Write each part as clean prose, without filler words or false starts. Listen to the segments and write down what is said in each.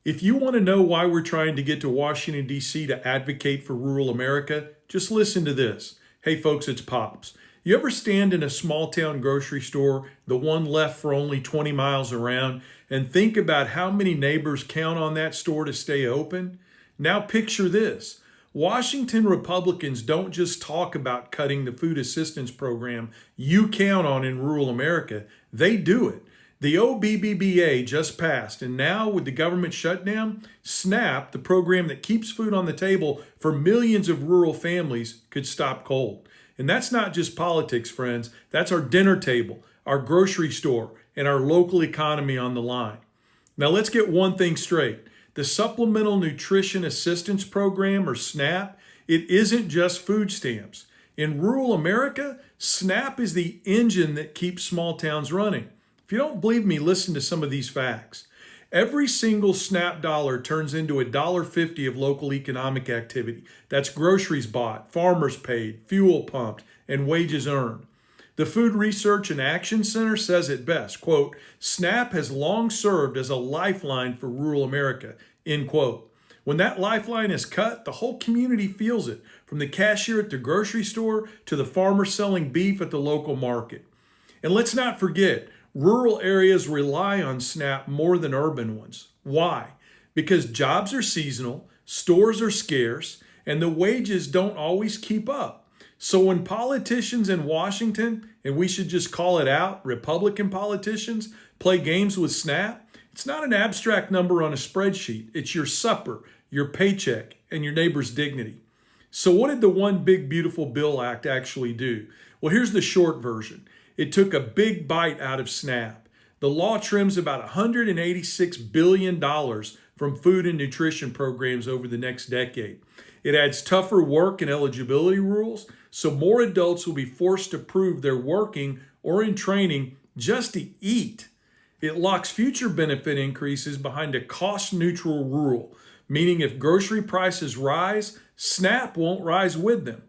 If you want to know why we're trying to get to Washington, D.C. to advocate for rural America, just listen to this. Hey folks, it's Pops. You ever stand in a small town grocery store, the one left for only 20 miles around, and think about how many neighbors count on that store to stay open? Now picture this. Washington Republicans don't just talk about cutting the food assistance program you count on in rural America, they do it. The OBBBA just passed, and now with the government shutdown, SNAP, the program that keeps food on the table for millions of rural families, could stop cold. And that's not just politics, friends. That's our dinner table, our grocery store, and our local economy on the line. Now let's get one thing straight. The Supplemental Nutrition Assistance Program, or SNAP, it isn't just food stamps. In rural America, SNAP is the engine that keeps small towns running. If you don't believe me, listen to some of these facts. Every single SNAP dollar turns into $1.50 of local economic activity. That's groceries bought, farmers paid, fuel pumped, and wages earned. The Food Research and Action Center says it best, quote, SNAP has long served as a lifeline for rural America, end quote. When that lifeline is cut, the whole community feels it, from the cashier at the grocery store to the farmer selling beef at the local market. And let's not forget, rural areas rely on SNAP more than urban ones. Why? Because jobs are seasonal, stores are scarce, and the wages don't always keep up. So when politicians in Washington, and we should just call it out, Republican politicians, play games with SNAP, it's not an abstract number on a spreadsheet. It's your supper, your paycheck, and your neighbor's dignity. So what did the One Big Beautiful Bill Act actually do? Well, here's the short version. It took a big bite out of SNAP. The law trims about $186 billion from food and nutrition programs over the next decade. It adds tougher work and eligibility rules, so more adults will be forced to prove they're working or in training just to eat. It locks future benefit increases behind a cost-neutral rule, meaning if grocery prices rise, SNAP won't rise with them.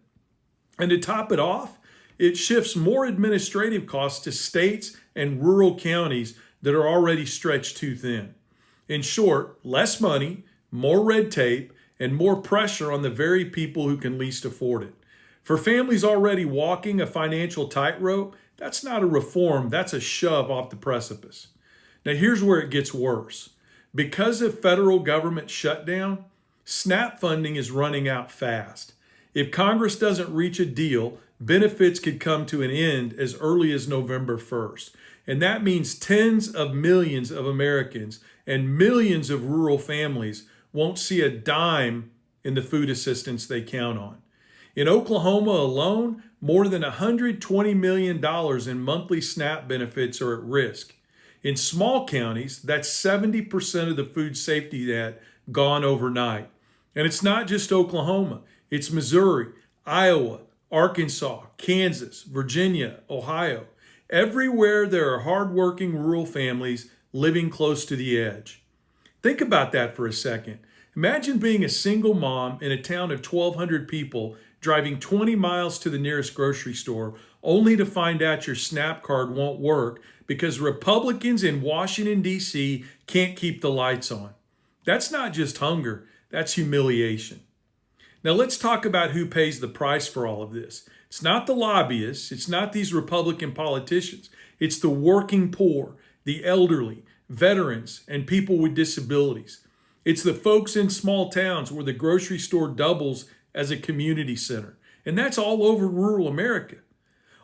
And to top it off, it shifts more administrative costs to states and rural counties that are already stretched too thin. In short, less money, more red tape, and more pressure on the very people who can least afford it. For families already walking a financial tightrope, that's not a reform, that's a shove off the precipice. Now here's where it gets worse. Because of federal government shutdown, SNAP funding is running out fast. If Congress doesn't reach a deal, benefits could come to an end as early as November 1st. And that means tens of millions of Americans and millions of rural families won't see a dime in the food assistance they count on. In Oklahoma alone, more than $120 million in monthly SNAP benefits are at risk. In small counties, that's 70% of the food safety net gone overnight. And it's not just Oklahoma, it's Missouri, Iowa, Arkansas, Kansas, Virginia, Ohio. Everywhere there are hardworking rural families living close to the edge. Think about that for a second. Imagine being a single mom in a town of 1,200 people driving 20 miles to the nearest grocery store only to find out your SNAP card won't work because Republicans in Washington, D.C. can't keep the lights on. That's not just hunger, that's humiliation. Now let's talk about who pays the price for all of this. It's not the lobbyists, it's not these Republican politicians. It's the working poor, the elderly, veterans, and people with disabilities. It's the folks in small towns where the grocery store doubles as a community center. And that's all over rural America.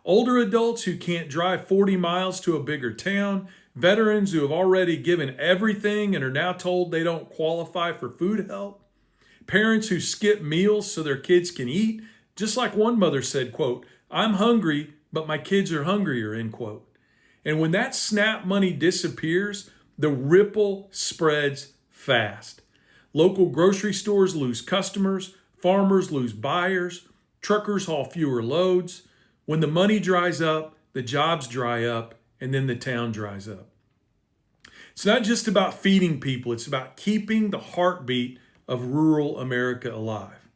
Older adults who can't drive 40 miles to a bigger town, veterans who have already given everything and are now told they don't qualify for food help, parents who skip meals so their kids can eat, just like one mother said, quote, I'm hungry, but my kids are hungrier, end quote. And when that SNAP money disappears, the ripple spreads fast. Local grocery stores lose customers, farmers lose buyers, truckers haul fewer loads. When the money dries up, the jobs dry up, and then the town dries up. It's not just about feeding people, it's about keeping the heartbeat of rural America alive.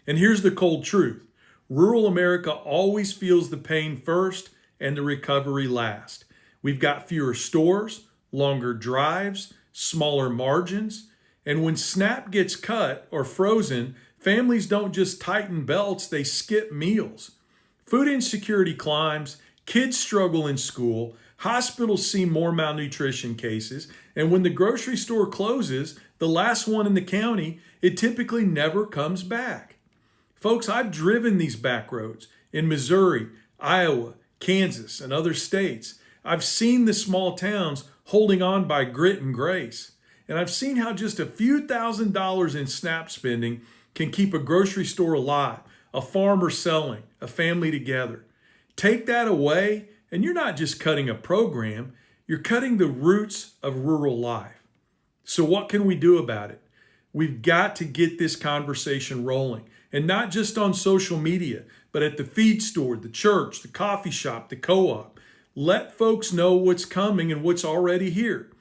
And here's the cold truth. Rural America always feels the pain first and the recovery last. We've got fewer stores, longer drives, smaller margins, And when SNAP gets cut or frozen, families don't just tighten belts, they skip meals. Food insecurity climbs, kids struggle in school, hospitals see more malnutrition cases, and when the grocery store closes, the last one in the county, it typically never comes back. Folks, I've driven these back roads in Missouri, Iowa, Kansas, and other states. I've seen the small towns holding on by grit and grace. And I've seen how just a few $1,000s in SNAP spending can keep a grocery store alive, a farmer selling, a family together. Take that away, and you're not just cutting a program, you're cutting the roots of rural life. So what can we do about it? We've got to get this conversation rolling, and not just on social media, but at the feed store, the church, the coffee shop, the co-op. Let folks know what's coming and what's already here.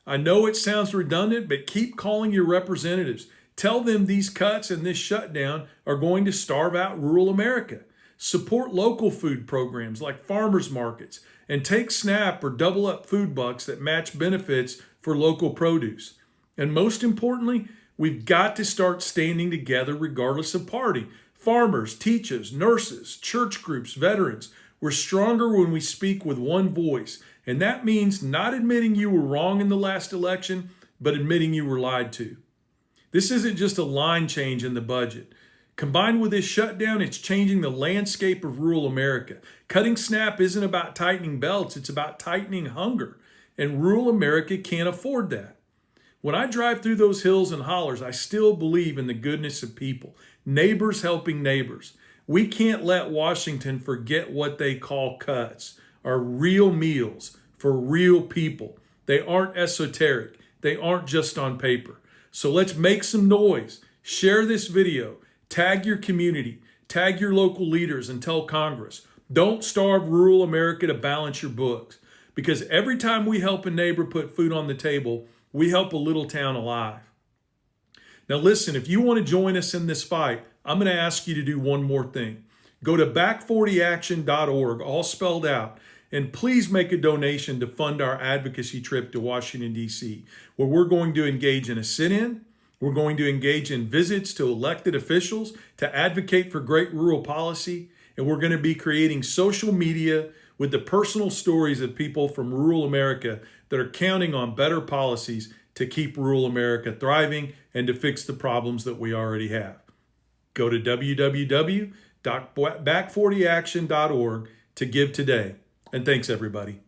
I know it sounds redundant, but keep calling your representatives. Tell them these cuts and this shutdown are going to starve out rural America. Support local food programs like farmers markets, and take SNAP or double up food bucks that match benefits for local produce. And most importantly, we've got to start standing together regardless of party. Farmers, teachers, nurses, church groups, veterans. We're stronger when we speak with one voice. And that means not admitting you were wrong in the last election, but admitting you were lied to. This isn't just a line change in the budget. Combined with this shutdown, it's changing the landscape of rural America. Cutting SNAP isn't about tightening belts, it's about tightening hunger. And rural America can't afford that. When I drive through those hills and hollers, I still believe in the goodness of people, neighbors helping neighbors. We can't let Washington forget what they call cuts, are real meals for real people. They aren't esoteric. They aren't just on paper. So let's make some noise. Share this video. Tag your community. Tag your local leaders and tell Congress. Don't starve rural America to balance your books. Because every time we help a neighbor put food on the table, we help a little town alive. Now listen, if you want to join us in this fight, I'm going to ask you to do one more thing. Go to back40action.org, all spelled out, and please make a donation to fund our advocacy trip to Washington, D.C., where we're going to engage in a sit-in, we're going to engage in visits to elected officials to advocate for great rural policy, and we're going to be creating social media with the personal stories of people from rural America that are counting on better policies to keep rural America thriving and to fix the problems that we already have. Go to www.back40action.org to give today. And thanks, everybody.